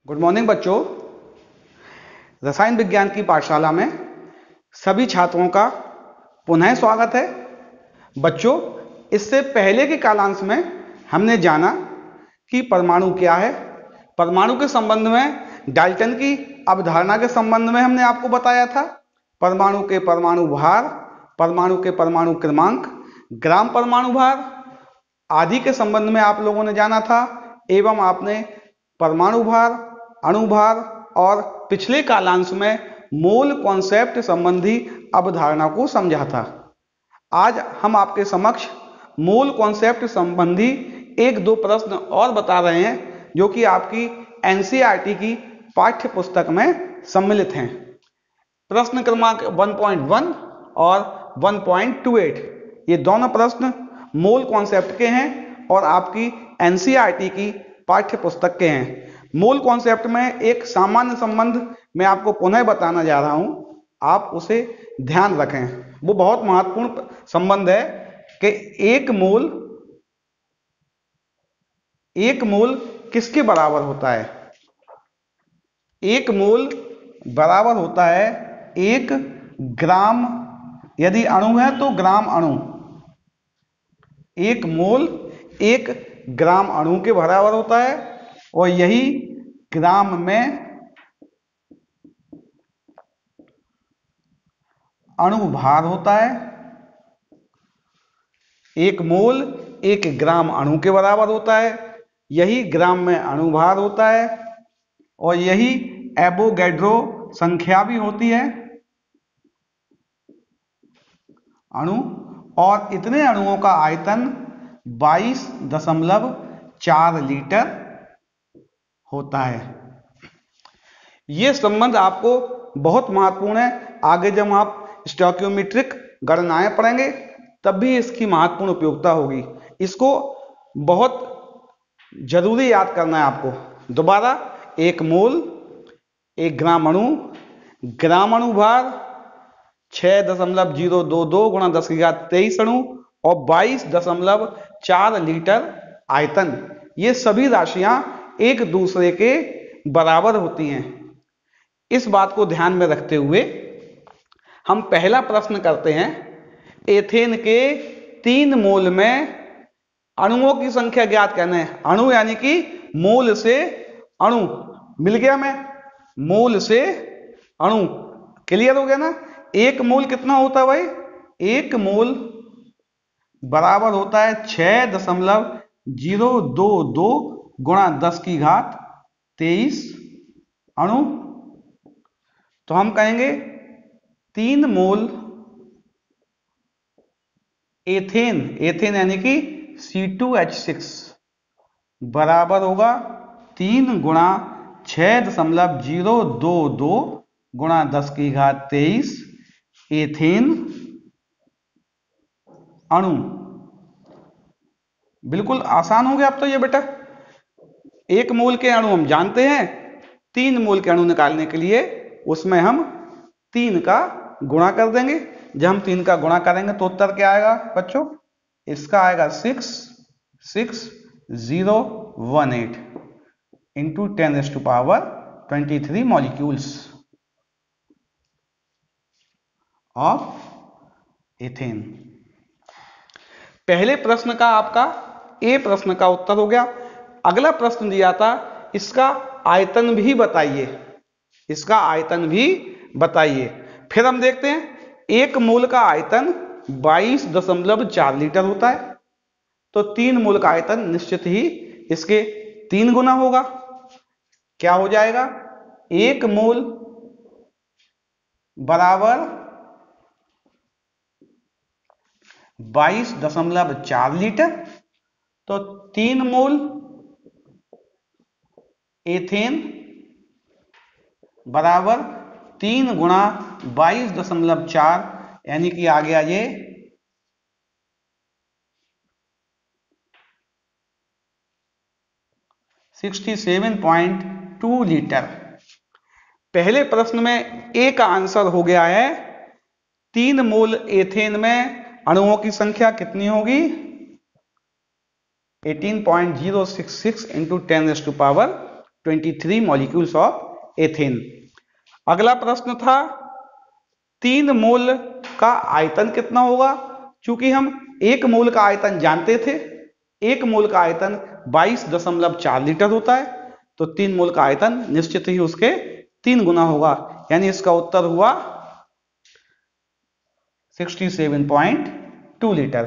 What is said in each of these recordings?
Good morning बच्चों। रसायन विज्ञान की पाठशाला में सभी छात्रों का पुनः स्वागत है। बच्चों, इससे पहले के कालांश में हमने जाना कि परमाणु क्या है। परमाणु के संबंध में डाल्टन की अवधारणा के संबंध में हमने आपको बताया था। परमाणु के परमाणु भार, परमाणु के परमाणु क्रमांक, ग्राम परमाणु भार आदि के संबंध में आप लोगों ने जाना था एवं आपने परमाणु भार, अणु भार और पिछले कालांश में मोल कॉन्सेप्ट संबंधी अवधारणा को समझा था। आज हम आपके समक्ष मोल कॉन्सेप्ट संबंधी एक दो प्रश्न और बता रहे हैं जो कि आपकी एनसीईआरटी की पाठ्य पुस्तक में सम्मिलित हैं। प्रश्न क्रमांक 1.1 और 1.28 ये दोनों प्रश्न मोल कॉन्सेप्ट के हैं और आपकी एनसीईआरटी की पाठ्य पुस्तक के हैं। मोल कॉन्सेप्ट में एक सामान्य संबंध मैं आपको पुनः बताना जा रहा हूं, आप उसे ध्यान रखें। वो बहुत महत्वपूर्ण संबंध है कि एक मोल किसके बराबर होता है। एक मोल बराबर होता है 1 ग्राम, यदि अणु है तो ग्राम अणु। एक मोल 1 ग्राम अणु के बराबर होता है और यही ग्राम में अणु भार होता है। एक मोल 1 ग्राम अणु के बराबर होता है, यही ग्राम में अणु भार होता है और यही एवोगैड्रो संख्या भी होती है अणु। और इतने अणुओं का आयतन 22.4 लीटर होता है। यह संबंध आपको बहुत महत्वपूर्ण है। आगे जब आप स्टोइकियोमेट्रिक गणनाएं पढ़ेंगे तब भी इसकी महत्वपूर्ण उपयोगिता होगी। इसको बहुत जरूरी याद करना है आपको। दोबारा, एक मोल 1 ग्राम अणु, ग्राम अणु भार 6.022 गुणा 10⁻23 अणु और 22.4 लीटर आयतन, ये सभी राशियां एक दूसरे के बराबर होती हैं। इस बात को ध्यान में रखते हुए हम पहला प्रश्न करते हैं। एथेन के 3 मोल में अणुओं की संख्या ज्ञात करना है। अणु यानी कि मोल से अणु, मिल गया मैं, मोल से अणु, क्लियर हो गया ना। एक मोल कितना होता है भाई? एक मोल बराबर होता है 6.022 गुणा 10⁻23 अणु। तो हम कहेंगे 3 मोल एथेन, एथेन यानी कि C2H6 बराबर होगा 3 गुणा 6.022 गुणा 10⁻23 एथेन अणु। बिल्कुल आसान हो गया अब तो ये बेटा। एक मोल के अणु हम जानते हैं, 3 मोल के अणु निकालने के लिए उसमें हम 3 का गुणा कर देंगे। जब हम 3 का गुणा करेंगे तो उत्तर क्या आएगा बच्चों? इसका आएगा 66018 इंटू 10⁻23 मॉलिक्यूल्स ऑफ एथेन। पहले प्रश्न का आपका ए प्रश्न का उत्तर हो गया। अगला प्रश्न दिया था, इसका आयतन भी बताइए, इसका आयतन भी बताइए। फिर हम देखते हैं, एक मोल का आयतन 22.4 लीटर होता है, तो 3 मोल का आयतन निश्चित ही इसके 3 गुना होगा। क्या हो जाएगा? एक मोल बराबर 22.4 लीटर, तो 3 मोल एथेन बराबर 3 गुणा 22.4 यानी कि आ गया ये 67.2 लीटर। पहले प्रश्न में ए का आंसर हो गया है 3 मोल एथेन में अणुओं की संख्या कितनी होगी? 18.066 इंटू 10⁻³ 23 मॉलिक्यूल्स ऑफ एथेन। अगला प्रश्न था 3 मोल का आयतन कितना होगा। चूंकि हम 1 मोल का आयतन जानते थे, 1 मोल का आयतन 22.4 लीटर होता है, तो 3 मोल का आयतन निश्चित ही उसके 3 गुना होगा, यानी इसका उत्तर हुआ 67.2 लीटर।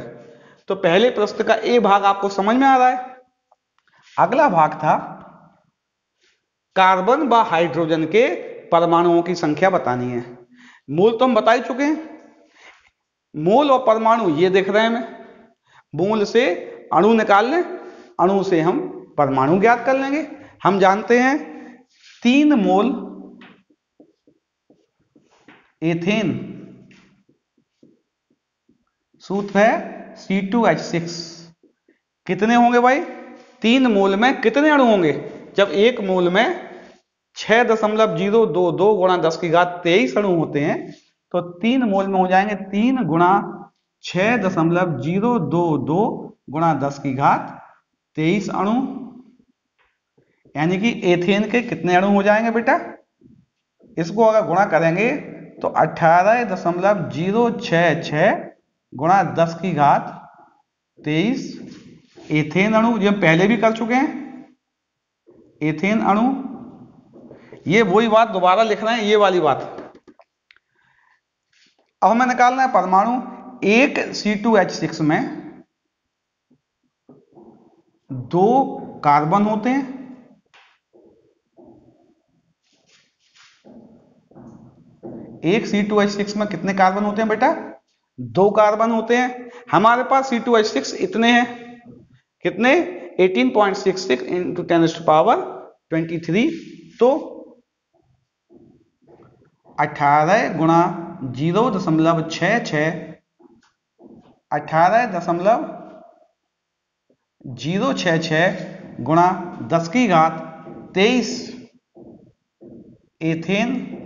तो पहले प्रश्न का ए भाग आपको समझ में आ रहा है। अगला भाग था कार्बन व हाइड्रोजन के परमाणुओं की संख्या बतानी है। मोल तो हम बता ही चुके हैं, मोल और परमाणु ये देख रहे हैं हमें। मोल से अणु निकाल लें, अणु से हम परमाणु ज्ञात कर लेंगे। हम जानते हैं 3 मोल एथेन, सूत्र है C2H6। कितने होंगे भाई, 3 मोल में कितने अणु होंगे। जब 1 मोल में 6.022 गुणा 10 की घात 23 अणु होते हैं, तो 3 मोल में हो जाएंगे 3 गुणा 6.022 गुणा 10 की घात 23 अणु, यानी कि एथेन के कितने अणु हो जाएंगे बेटा। इसको अगर गुणा करेंगे तो 18.066 गुणा 10 की घात 23 एथेन अणु, ये हम पहले भी कर चुके हैं। एथेन अणु, ये वही बात दोबारा लिख रहे हैं, ये वाली बात। अब हमें निकालना है परमाणु। एक C2H6 में 2 कार्बन होते हैं, एक C2H6 में कितने कार्बन होते हैं बेटा, 2 कार्बन होते हैं। हमारे पास C2H6 इतने हैं, कितने, 18.66 इंटू 10⁻23, तो 18 गुणा 0.66 18.066 गुणा 10 की घात 23 एथेन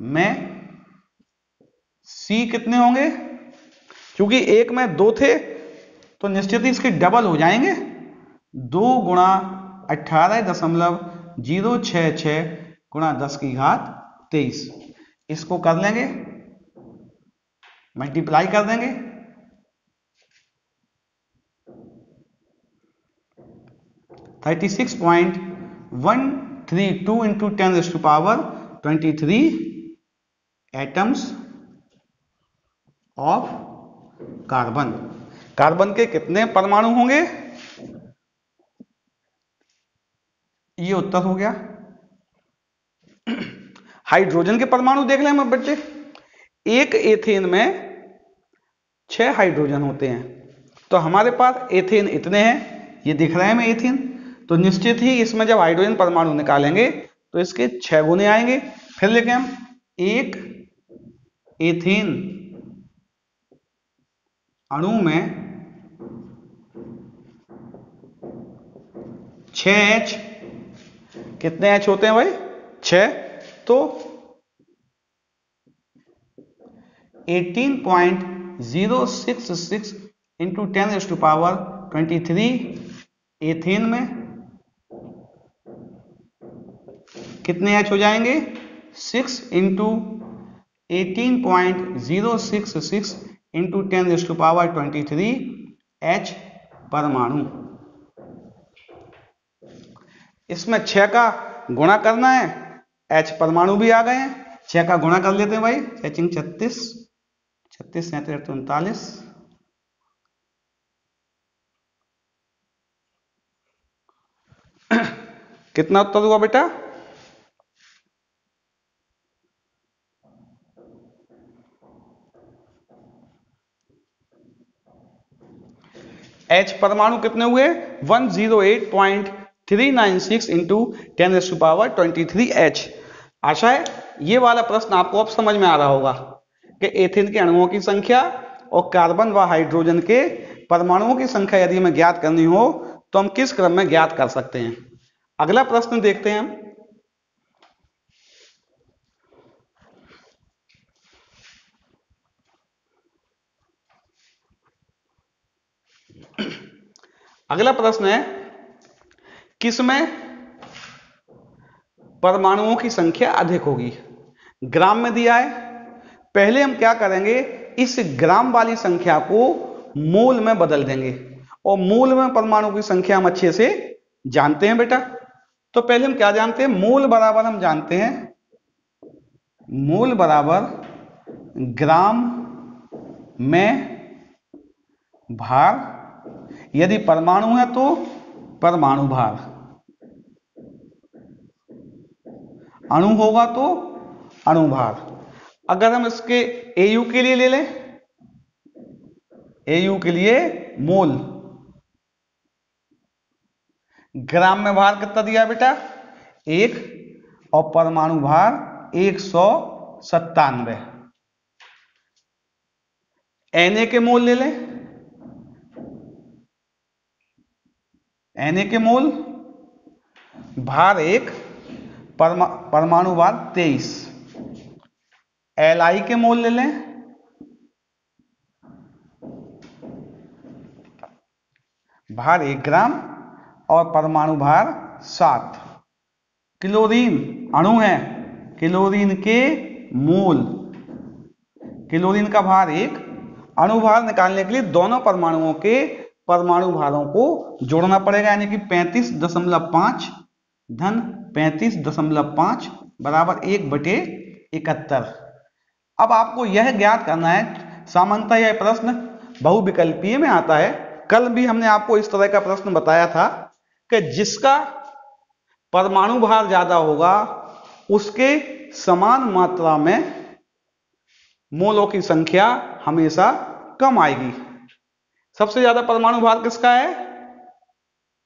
में C कितने होंगे। क्योंकि एक में 2 थे तो निश्चित ही इसके डबल हो जाएंगे, 2 गुणा 18.066 गुणा 10 की घात 23। इसको कर लेंगे, मल्टीप्लाई कर देंगे, 36.132 into 10⁻23 atoms of carbon. Carbon के कितने परमाणु होंगे, ये उत्तर हो गया। हाइड्रोजन के परमाणु देख लें हम बच्चे। एक एथेन में 6 हाइड्रोजन होते हैं, तो हमारे पास एथेन इतने हैं, ये दिख रहे हैं हमें एथेन, तो निश्चित ही इसमें जब हाइड्रोजन परमाणु निकालेंगे तो इसके 6 गुने आएंगे। फिर लिखें हम, एक एथेन अणु में 6H, कितने H होते हैं भाई, 6, तो 18.066 इंटू 10⁻23 एथेन में कितने H हो जाएंगे, 6 इंटू 18.066 इंटू 10⁻23 H परमाणु। इसमें 6 का गुणा करना है, H परमाणु भी आ गए हैं, 6 का गुणा कर लेते हैं भाई, 6×6 36, 36 37 39, कितना उत्तर हुआ बेटा, H परमाणु कितने हुए, 108.396 इंटू 10⁻23 H। आशा है ये वाला प्रश्न आपको अब समझ में आ रहा होगा कि एथेन के अणुओं की संख्या और कार्बन व हाइड्रोजन के परमाणुओं की संख्या यदि हमें ज्ञात करनी हो तो हम किस क्रम में ज्ञात कर सकते हैं। अगला प्रश्न देखते हैं हम। अगला प्रश्न है किसमें परमाणुओं की संख्या अधिक होगी? ग्राम में दिया है। पहले हम क्या करेंगे, इस ग्राम वाली संख्या को मोल में बदल देंगे, और मोल में परमाणु की संख्या हम अच्छे से जानते हैं बेटा। तो पहले हम क्या जानते हैं, मोल बराबर हम जानते हैं, मोल बराबर ग्राम में भार, यदि परमाणु है तो परमाणु भार, अणु होगा तो अणु भार। अगर हम इसके एयू के लिए ले लें, एयू के लिए मोल, ग्राम में भार कितना दिया बेटा 1, और परमाणु भार 197। Na के मोल ले लें, Na के मोल भार 1, परमाणु भार 23। Li के मोल ले लें, भार 1 ग्राम और परमाणु भार 7। क्लोरीन अणु है, क्लोरीन के मोल, क्लोरीन का भार 1, अणु भार निकालने के लिए दोनों परमाणुओं के परमाणु भारों को जोड़ना पड़ेगा, यानी कि 35.5 धन 35.5 बराबर 1/71। अब आपको यह ज्ञात करना है, सामान्यतः यह प्रश्न बहुविकल्पीय में आता है। कल भी हमने आपको इस तरह का प्रश्न बताया था कि जिसका परमाणु भार ज्यादा होगा उसके समान मात्रा में मोलों की संख्या हमेशा कम आएगी। सबसे ज्यादा परमाणु भार किसका है,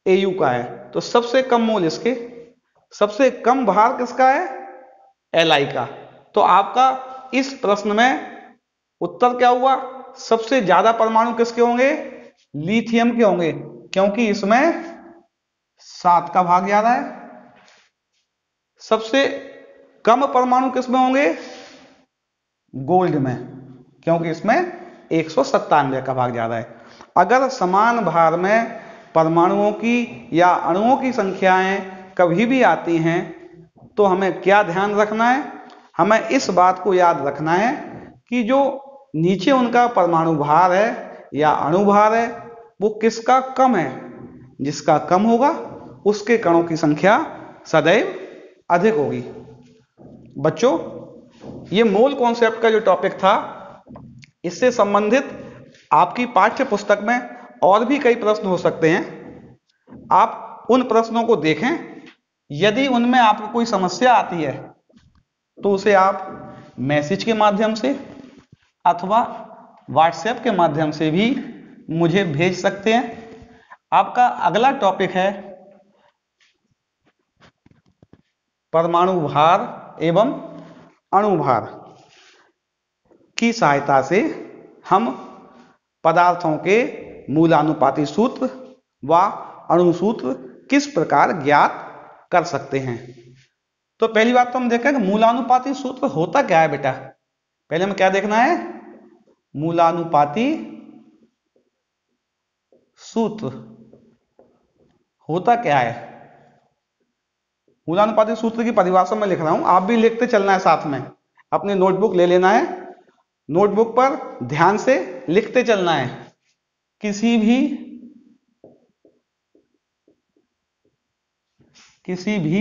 एयू का है, तो सबसे कम मोल इसके। सबसे कम भार किसका है, एलआई का। तो आपका इस प्रश्न में उत्तर क्या हुआ, सबसे ज्यादा परमाणु किसके होंगे, लिथियम के होंगे, क्योंकि इसमें 7 का भाग ज्यादा है। सबसे कम परमाणु किसमें होंगे, गोल्ड में, क्योंकि इसमें 197 का भाग ज्यादा है। अगर समान भार में परमाणुओं की या अणुओं की संख्याएं कभी भी आती हैं तो हमें क्या ध्यान रखना है, हमें इस बात को याद रखना है कि जो नीचे उनका परमाणु भार है या अणु भार है वो किसका कम है, जिसका कम होगा उसके कणों की संख्या सदैव अधिक होगी। बच्चों, ये मोल कॉन्सेप्ट का जो टॉपिक था, इससे संबंधित आपकी पाठ्य पुस्तक में और भी कई प्रश्न हो सकते हैं। आप उन प्रश्नों को देखें, यदि उनमें आपको कोई समस्या आती है तो उसे आप मैसेज के माध्यम से अथवा व्हाट्सएप के माध्यम से भी मुझे भेज सकते हैं। आपका अगला टॉपिक है परमाणु भार एवं अणु भार की सहायता से हम पदार्थों के मूलानुपाती सूत्र व अणु सूत्र किस प्रकार ज्ञात कर सकते हैं। तो पहली बात तो हम देखें कि मूलानुपाती सूत्र होता क्या है बेटा। पहले हमें क्या देखना है, मूलानुपाती सूत्र होता क्या है। मूलानुपाती सूत्र की परिभाषा में लिख रहा हूं, आप भी लिखते चलना है, साथ में अपनी नोटबुक ले लेना है, नोटबुक पर ध्यान से लिखते चलना है। किसी भी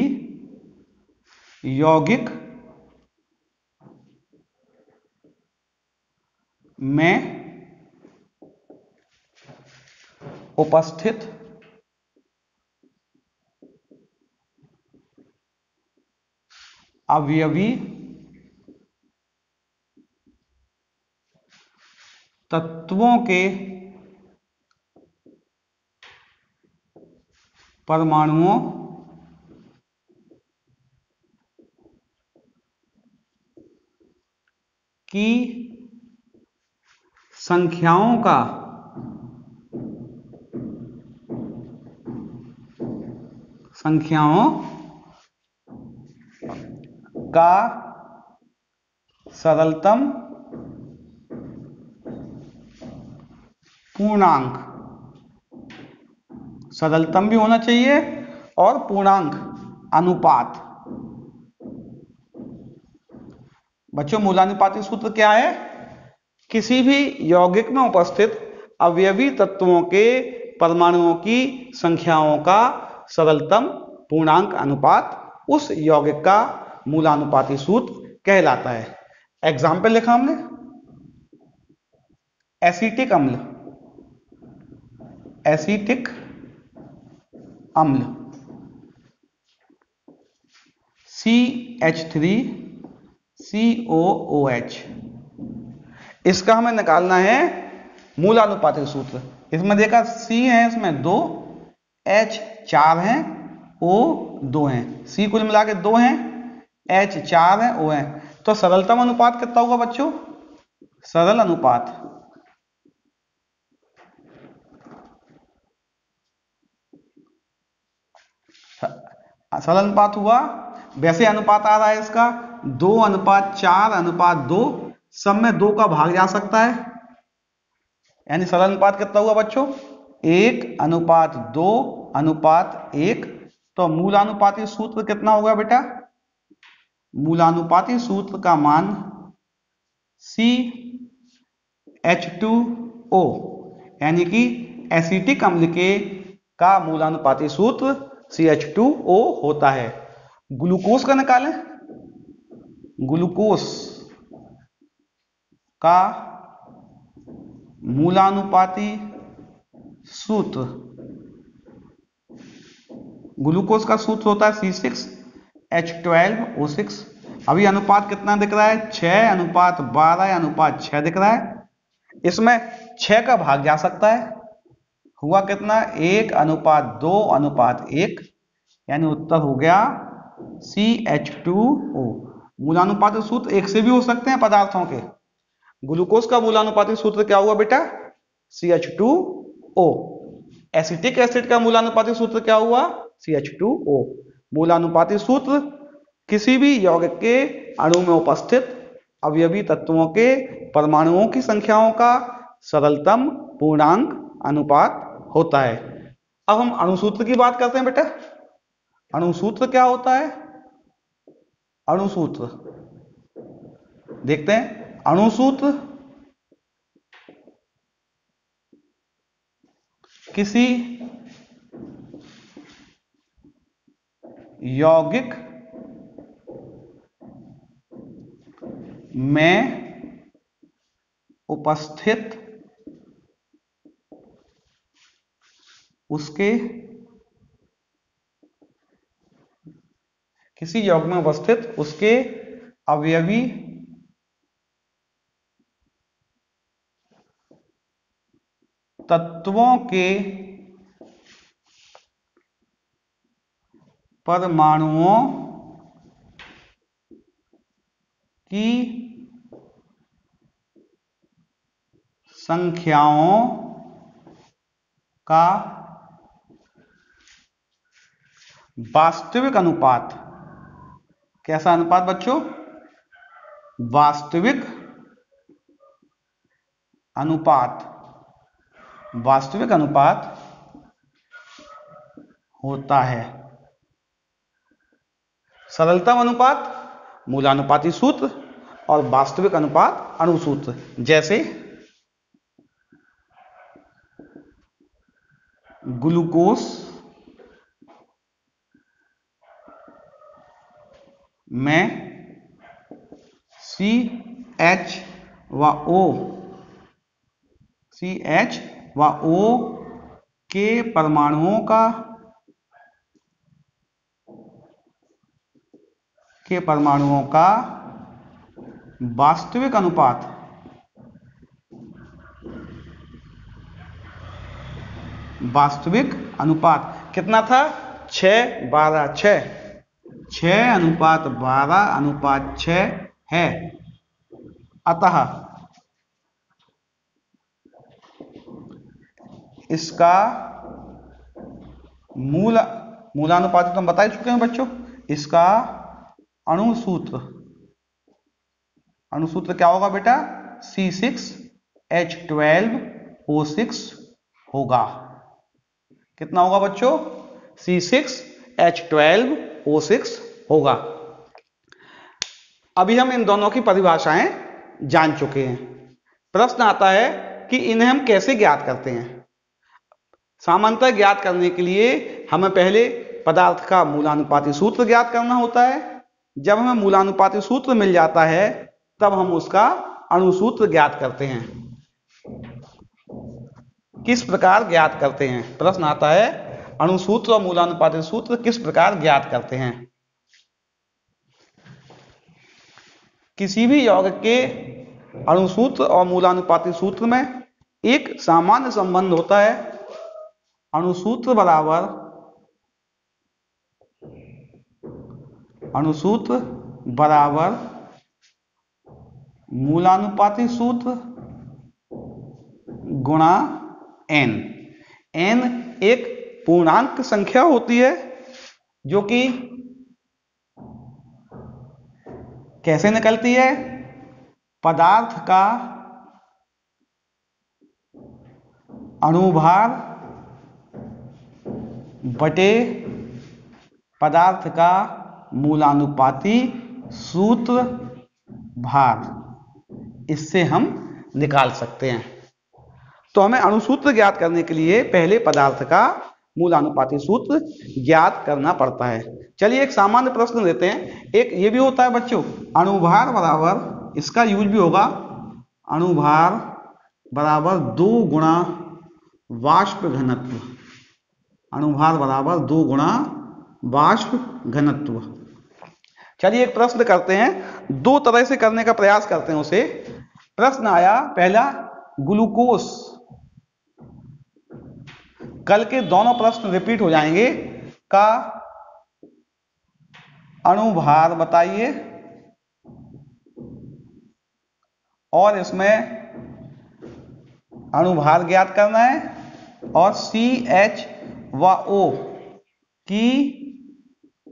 यौगिक में उपस्थित अवयवी तत्वों के परमाणुओं की संख्याओं का सरलतम पूर्णांक, सरलतम भी होना चाहिए और पूर्णांक अनुपात। बच्चों मूलानुपाती सूत्र क्या है? किसी भी यौगिक में उपस्थित अवयवी तत्वों के परमाणुओं की संख्याओं का सरलतम पूर्णांक अनुपात उस यौगिक का मूलानुपाती सूत्र कहलाता है। एग्जाम्पल लिखा हमने, एसिटिक अम्ल, एसिटिक अम्ल CH3COOH, इसका हमें निकालना है मूलानुपाती सूत्र। इसमें देखा C है, इसमें 2, H 4 है, O 2 है, C कुल मिला के 2 है, H 4 है, O है। तो सरलतम अनुपात कितना होगा बच्चों? सरल अनुपात सरल अनुपात हुआ, वैसे अनुपात आ रहा है इसका 2:4:2, सब में 2 का भाग जा सकता है, यानी सरल अनुपात कितना हुआ बच्चों? 1:2:1। तो मूलानुपाती सूत्र कितना होगा बेटा? मूलानुपाती सूत्र का मान CH2O, यानी कि एसिटिक अम्ल के का मूलानुपाती सूत्र CH2O होता है। ग्लूकोज का निकालें, ग्लूकोज का मूलानुपाती सूत्र, ग्लूकोज का सूत्र होता है C6H12O6। अभी अनुपात कितना दिख रहा है? 6:12:6 दिख रहा है। इसमें 6 का भाग जा सकता है, हुआ कितना? 1:2:1, यानी उत्तर हो गया CH2O। मूलानुपाती सूत्र एक से भी हो सकते हैं पदार्थों के। ग्लूकोज का मूलानुपाती सूत्र क्या हुआ बेटा? CH2O। एसिटिक एसिड का मूलानुपाती सूत्र क्या हुआ? CH2O। मूलानुपाती सूत्र किसी भी यौगिक के अणु में उपस्थित अवयवी तत्वों के परमाणुओं की संख्याओं का सरलतम पूर्णांक अनुपात होता है। अब हम अणुसूत्र की बात करते हैं बेटा। अणुसूत्र क्या होता है? अणुसूत्र देखते हैं। अणुसूत्र किसी यौगिक में उपस्थित उसके किसी यौगिक में उपस्थित उसके अवयवी तत्वों के परमाणुओं की संख्याओं का वास्तविक अनुपात। कैसा अनुपात बच्चों? वास्तविक अनुपात, वास्तविक अनुपात होता है। सरलतम अनुपात मूलानुपाती सूत्र और वास्तविक अनुपात अणुसूत्र। जैसे ग्लूकोज में CH व O के परमाणुओं का वास्तविक अनुपात कितना था? 6:12:6, 6:12:6 है। अतः इसका मूलानुपाती तो हम बता ही चुके हैं बच्चों। इसका अणुसूत्र क्या होगा बेटा? C6H12O6 होगा। कितना होगा बच्चों? C6 H12O6 होगा। अभी हम इन दोनों की परिभाषाएं जान चुके हैं। प्रश्न आता है कि इन्हें हम कैसे ज्ञात करते हैं। सामान्यतः ज्ञात करने के लिए हमें पहले पदार्थ का मूलानुपाती सूत्र ज्ञात करना होता है। जब हमें मूलानुपाती सूत्र मिल जाता है तब हम उसका अणुसूत्र ज्ञात करते हैं। किस प्रकार ज्ञात करते हैं? प्रश्न आता है अणुसूत्र और मूलानुपाती सूत्र किस प्रकार ज्ञात करते हैं। किसी भी यौगिक के अणुसूत्र और मूलानुपाती सूत्र में एक सामान्य संबंध होता है। अणुसूत्र बराबर मूलानुपाती सूत्र गुणा n। n एक पूर्णांक संख्या होती है जो कि कैसे निकलती है? पदार्थ का अणुभार बटे पदार्थ का मूलानुपाती सूत्र भार, इससे हम निकाल सकते हैं। तो हमें अणुसूत्र ज्ञात करने के लिए पहले पदार्थ का मूलानुपाती सूत्र ज्ञात करना पड़ता है। चलिए एक सामान्य प्रश्न देते हैं। एक ये भी होता है बच्चों, अणुभार बराबर, इसका यूज भी होगा, अणुभार बराबर 2 गुणा वाष्प घनत्व। अणुभार बराबर 2 गुणा वाष्प घनत्व। चलिए एक प्रश्न करते हैं, दो तरह से करने का प्रयास करते हैं उसे। प्रश्न आया पहला, ग्लूकोज, कल के दोनों प्रश्न रिपीट हो जाएंगे, का अणुभार बताइए और इसमें अणुभार ज्ञात करना है और CH व O की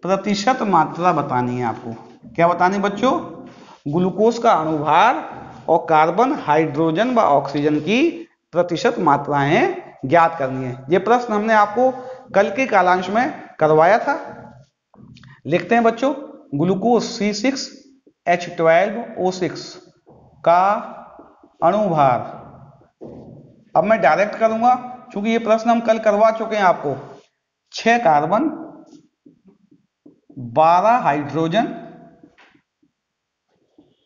प्रतिशत मात्रा बतानी है आपको। क्या बतानी बच्चों? ग्लूकोज का अणुभार और कार्बन, हाइड्रोजन व ऑक्सीजन की प्रतिशत मात्राएं ज्ञात करनी है। यह प्रश्न हमने आपको कल के कालांश में करवाया था। लिखते हैं बच्चों, ग्लूकोज C6H12O6 का अणुभार। अब मैं डायरेक्ट करूंगा क्योंकि ये प्रश्न हम कल करवा चुके हैं आपको। 6 कार्बन, 12 हाइड्रोजन,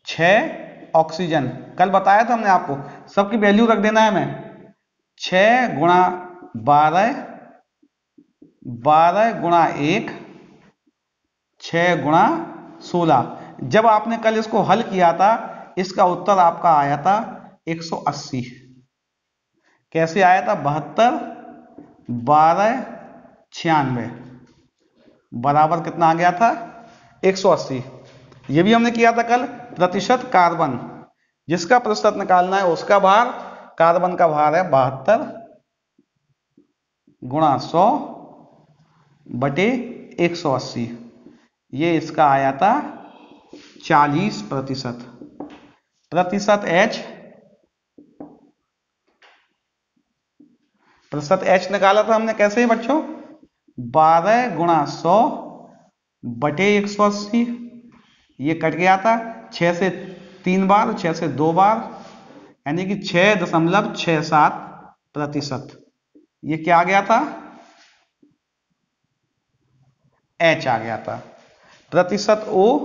6 ऑक्सीजन, कल बताया था हमने आपको। सबकी वैल्यू रख देना है हमें। 6 गुणा 12, 12 गुणा 1, 6 गुणा 16। जब आपने कल इसको हल किया था इसका उत्तर आपका आया था 180। कैसे आया था? 72, 12, 96 बराबर कितना आ गया था? 180। ये भी हमने किया था कल। प्रतिशत कार्बन, जिसका प्रतिशत निकालना है उसका भार, कार्बन का भार है 72 गुणा 100 बटे 180। ये इसका आया था 40%। प्रतिशत H निकाला था हमने कैसे है बच्चों? 12 गुणा 100 बटे 180। ये कट गया था 6 से 3 बार, 6 से 2 बार, यानी कि 6.67%। ये क्या आ गया था? H आ गया था। प्रतिशत O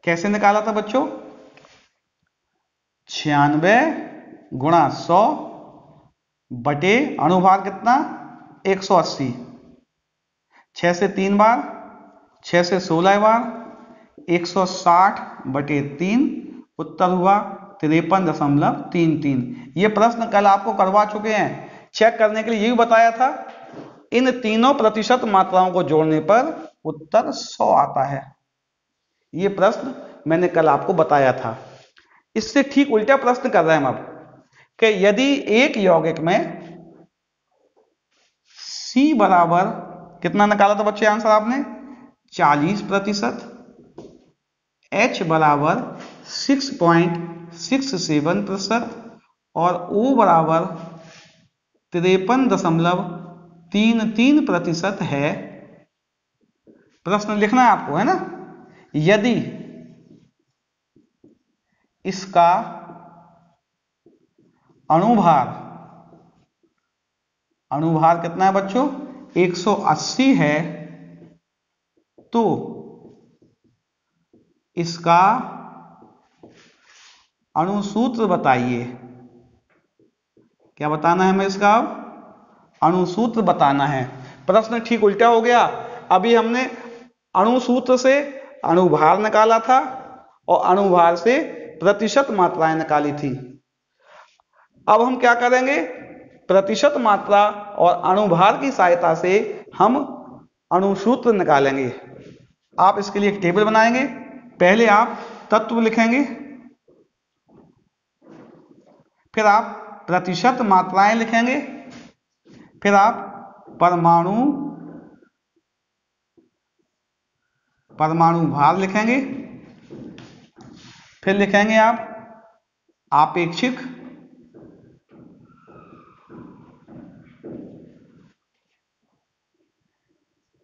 कैसे निकाला था बच्चों? 96 गुणा 100 बटे अणुभार कितना? 180। 6 से 3 बार, 6 से 16 बार, 160 बटे 3, उत्तर हुआ 53.33। ये प्रश्न कल आपको करवा चुके हैं। चेक करने के लिए ये भी बताया था, इन तीनों प्रतिशत मात्राओं को जोड़ने पर उत्तर 100 आता है। ये प्रश्न मैंने कल आपको बताया था। इससे ठीक उल्टा प्रश्न कर रहे हैं हम अब, कि यदि एक यौगिक में C बराबर कितना निकाला था बच्चे आंसर आपने? 40%, H बराबर 6.67% और O बराबर 53.33% है, प्रश्न लिखना है आपको, है ना। यदि इसका अणुभार कितना है बच्चों, 180 है, तो इसका अणुसूत्र बताइए। क्या बताना है हमें, इसका अणुसूत्र बताना है। प्रश्न ठीक उल्टा हो गया। अभी हमने अणुसूत्र से अणुभार निकाला था और अणुभार से प्रतिशत मात्राएं निकाली थी। अब हम क्या करेंगे, प्रतिशत मात्रा और अणुभार की सहायता से हम अणुसूत्र निकालेंगे। आप इसके लिए एक टेबल बनाएंगे। पहले आप तत्व लिखेंगे, फिर आप प्रतिशत मात्राएं लिखेंगे, फिर आप परमाणु भार लिखेंगे, फिर लिखेंगे आप आपेक्षिक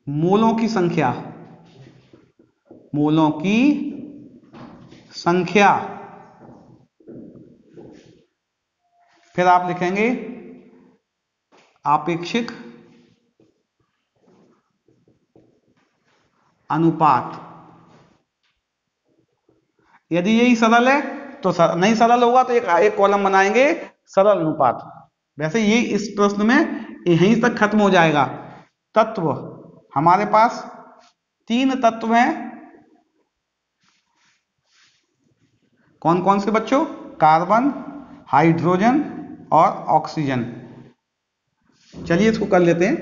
मोलों की संख्या, फिर आप लिखेंगे आपेक्षिक अनुपात। यदि यही सरल है तो नहीं सरल होगा तो एक कॉलम बनाएंगे सरल अनुपात। वैसे ये इस प्रश्न में यहीं तक खत्म हो जाएगा। तत्व हमारे पास 3 तत्व हैं। कौन कौन से बच्चों, कार्बन, हाइड्रोजन और ऑक्सीजन। चलिए इसको कर लेते हैं।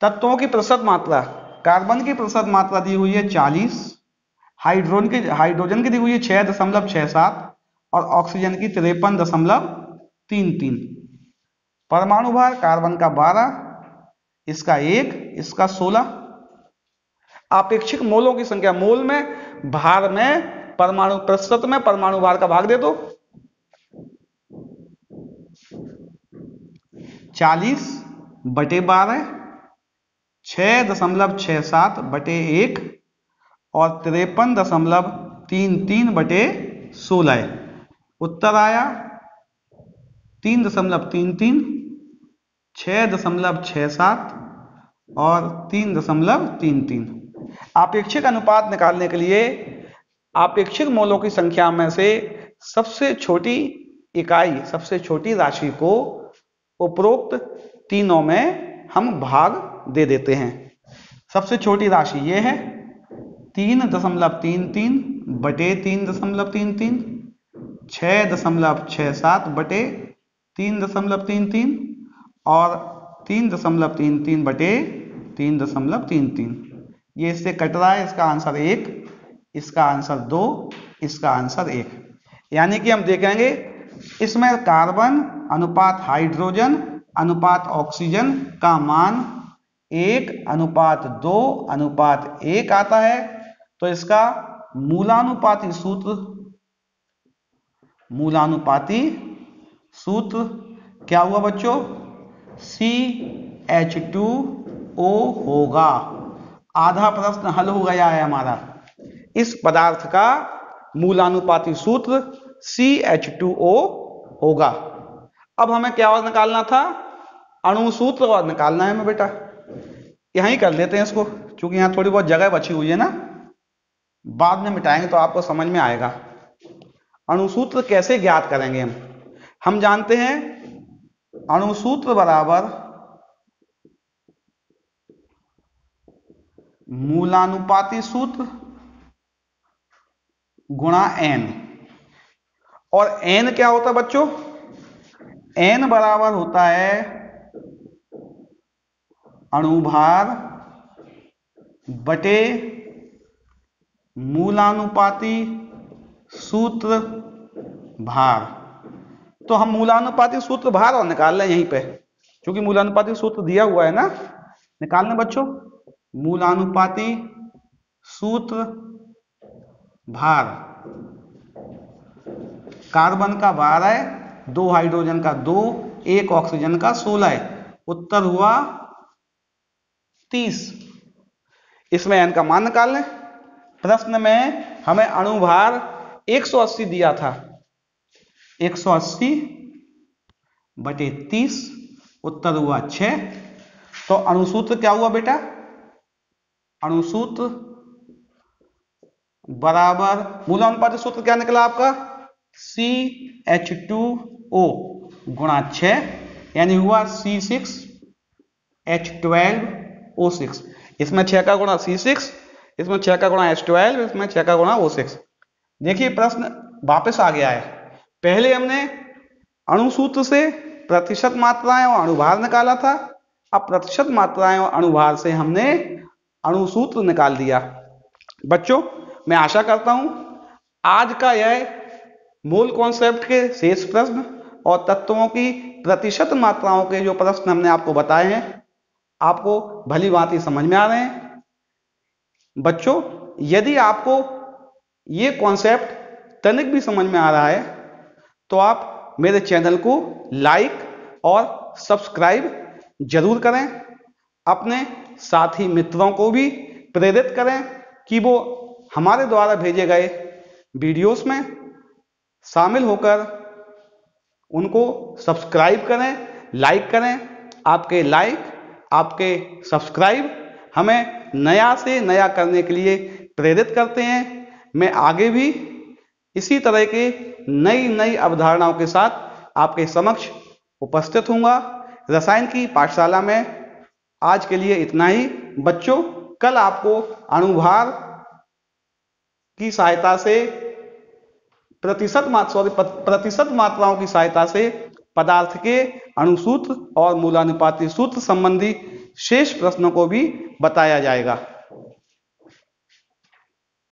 तत्वों की प्रतिशत मात्रा, कार्बन की प्रतिशत मात्रा दी हुई है 40, हाइड्रोजन की दी हुई है 6.67 और ऑक्सीजन की 53.33। परमाणु भार कार्बन का 12, इसका 1, इसका 16। आपेक्षिक मोलों की संख्या, मोल में, भार में, परमाणु प्रतिशत में परमाणु भार का भाग दे दो। 40/12, 6.67/1 और 53.33/16। उत्तर आया 3.33, 6.67 और 3.33। आपेक्षिक अनुपात निकालने के लिए आपेक्षिक मोलों की संख्या में से सबसे छोटी इकाई, सबसे छोटी राशि को उपरोक्त तीनों में हम भाग दे देते हैं। सबसे छोटी राशि ये है 3.33/3.33, 6.67/3.33 और 3.33/3.33। ये इससे कट रहा है। इसका आंसर 1, इसका आंसर 2, इसका आंसर 1। यानी कि हम देखेंगे इसमें कार्बन अनुपात हाइड्रोजन अनुपात ऑक्सीजन का मान 1:2:1 आता है। तो इसका मूलानुपाती सूत्र क्या हुआ बच्चों, CH2O होगा। आधा प्रश्न हल हो गया है हमारा। इस पदार्थ का मूलानुपाती सूत्र CH2O होगा। अब हमें क्या और निकालना था, अणुसूत्र और निकालना है हमें बेटा। यहीं कर लेते हैं इसको, क्योंकि यहां थोड़ी बहुत जगह बची हुई है ना, बाद में मिटाएंगे तो आपको समझ में आएगा। अणुसूत्र कैसे ज्ञात करेंगे हम जानते हैं अणुसूत्र बराबर मूलानुपाती सूत्र गुणा n। और n क्या होता है बच्चों, n बराबर होता है अणुभार बटे मूलानुपाती सूत्र भार। तो हम मूलानुपाती सूत्र भार और निकाल लें यहीं पे, क्योंकि मूलानुपाती सूत्र दिया हुआ है ना। निकालने बच्चों, मूलानुपाती सूत्र भार, कार्बन का 12, 2 हाइड्रोजन का 2, 1 ऑक्सीजन का 16। उत्तर हुआ 30। इसमें n का मान निकाल लें। प्रश्न में हमें अणुभार 180 दिया था, 180/30, उत्तर हुआ 6। तो अणुसूत्र क्या हुआ बेटा? अणुसूत्र बराबर मूलानुपाती सूत्र क्या निकला आपका? CH2O गुणा 6, यानी हुआ C6H12O6। इसमें 6 का गुणा C6, इसमें 6 का गुणा H12, इसमें 6 का गुणा O6। देखिए प्रश्न वापस आ गया है। पहले हमने अणुसूत्र से प्रतिशत मात्राएं और अणुभार निकाला था, अब प्रतिशत मात्राएं और अणुभार से हमने अणुसूत्र निकाल दिया। बच्चों, मैं आशा करता हूं आज का यह मूल कॉन्सेप्ट के शेष प्रश्न और तत्वों की प्रतिशत मात्राओं के जो प्रश्न हमने आपको बताए हैं आपको भली भांति समझ में आ रहे हैं। बच्चों, यदि आपको ये कॉन्सेप्ट तनिक भी समझ में आ रहा है तो आप मेरे चैनल को लाइक और सब्सक्राइब जरूर करें। अपने साथी मित्रों को भी प्रेरित करें कि वो हमारे द्वारा भेजे गए वीडियोस में शामिल होकर उनको सब्सक्राइब करें, लाइक करें। आपके लाइक, आपके सब्सक्राइब हमें नया से नया करने के लिए प्रेरित करते हैं। मैं आगे भी इसी तरह के नई नई अवधारणाओं के साथ आपके समक्ष उपस्थित हूँगा। रसायन की पाठशाला में आज के लिए इतना ही। बच्चों, कल आपको अणुभार की सहायता से प्रतिशत मात्राओं की सहायता से पदार्थ के अणुसूत्र और मूलानुपाती सूत्र संबंधी शेष प्रश्नों को भी बताया जाएगा।